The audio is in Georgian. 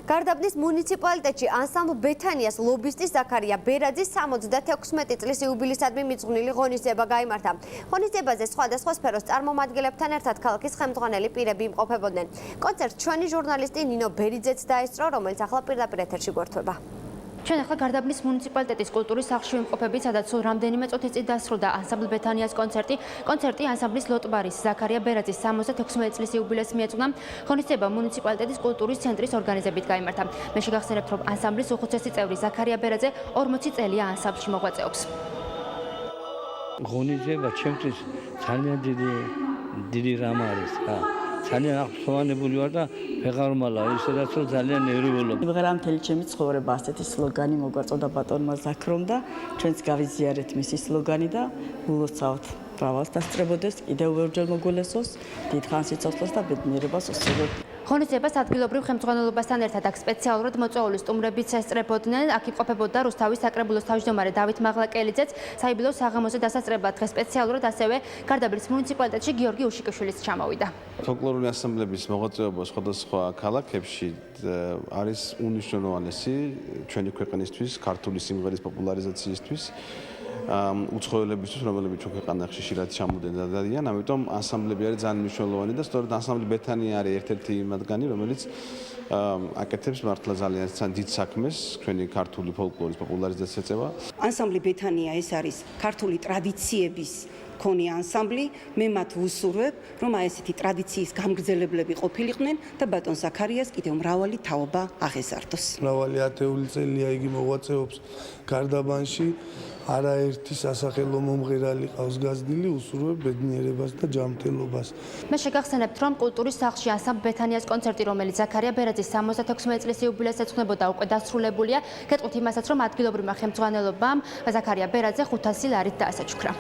გარდაბნის მუნიციპალიტეტში ანსამბლ ბეთანიას ლობისტი ზაქარია ბერაძის 76 წლის იუბილისადმი მიძღვნილი ღონისძიება გაიმართა. ღონისძიებაზე სხვადასხვა სფეროს წარმომადგენლებთან ერთად ქალაქის ხელმძღვანელი პირები იმყოფებოდნენ. კონცერტს ჩვენი ჟურნალისტი ნინო ბერიძეც დაესწრო, რომელიც ახლა პირდაპირ ეთერში გვერდება. ჩვენ ახლა გარდაბნის მუნიციპალიტეტის კულტურის სახლში ვიმყოფებით, სადაც სულ რამდენიმე წუთის წინ დასრულდა ანსამბლ ბეთანიას კონცერტი. კონცერტი ანსამბლის ლოტბარის ზაქარია ბერაძის 76 წლის იუბილეს მიეძღვნა. ღონისძიება მუნიციპალიტეტის კულტურის ცენტრის ორგანიზებით გაიმართა. მე შეგახსენებთ, რომ ანსამბლის უხუცესი წევრი ზაქარია ბერაძე 40 წელია ანსამბლში მოღვაწეობს. ღონისძიება ჩემთვის ძალიან დიდი რამ არის რა. ძალიან აღფრთოვანებული ვარ და ვეღარ ვმალა, ისედაც რომ ძალიან ნერვიულობ. ვეღარა მთელი ჩემი ცხოვრება ასეთი სლოგანი მოგვაწოდა ბატონმა ზაქრომ და ჩვენც გავიზიარეთ მისი სლოგანი და ულოცავთ მრავალს დასწრებოდეს, კიდევ ორჯერ მოგულესოს, დიდხანს სიცოცხლეს და ბედნიერებას უსურვებთ. ღონისძიებას ადგილობრივ ხელმძღვანელობასთან ერთად აქ სპეციალურად მოწვეული სტუმრებიც ესწრებოდნენ. აქ იმყოფებოდა რუსთავის საკრებულოს თავმჯდომარე დავით მაღლაკელიძეც, საიუბილეო საღამოზე დასაწყებად დღეს სპეციალურად ასევე გარდაბნის მუნიციპალიტეტში გიორგი უშიკაშვილიც ჩამოვიდა. ფოლკლორული ანსამბლების მოღვაწეობა სხვადასხვა ქალაქებში არის უნიშნულოვანესი ჩვენი ქვეყნისთვის, ქართული სიმღერის პოპულარიზაციისთვის. უცხოელებისთვის, რომლებიც ჩვენ ქვეყანაში ხშირად ჩამოდიან და დადიან, ამიტომ ანსამბლები არის ძალიან მნიშვნელოვანი და სწორედ ანსამბლი ბეთანია არის ერთ-ერთი მათგანი, რომელიც აკეთებს მართლა ძალიან დიდ საქმეს ჩვენი ქართული ფოლკლორის პოპულარიზაციას ეწევა. ანსამბლი ბეთანია ეს არის ქართული ტრადიციების მქონე ანსამბლი, მე მათ ვუსურვებ, რომ ესეთი ტრადიციის გამგრძელებლები ყოფილიყვნენ და ბატონ ზაქარიას კიდევ მრავალი თაობა აღეზარდოს. მრავალი ათეული წელია იგი მოღვაწეობს გარდაბანში. არაერთი სასახელო მომღერალი ყავს გაზრდილი, უსურვებ ბედნიერებას და ჯანმრთელობას. მე შეგახსენებთ, რომ კულტურის სახლში ანსამბლ ბეთანიას კონცერტი, რომელიც ზაქარია ბერაძის 76 წლის იუბილეს ეძღვნებოდა, უკვე დასრულებულია. გეტყვით იმასაც, რომ ადგილობრივმა ხელმძღვანელობამ ზაქარია ბერაძე 500 ლარით დაასაჩუქრა.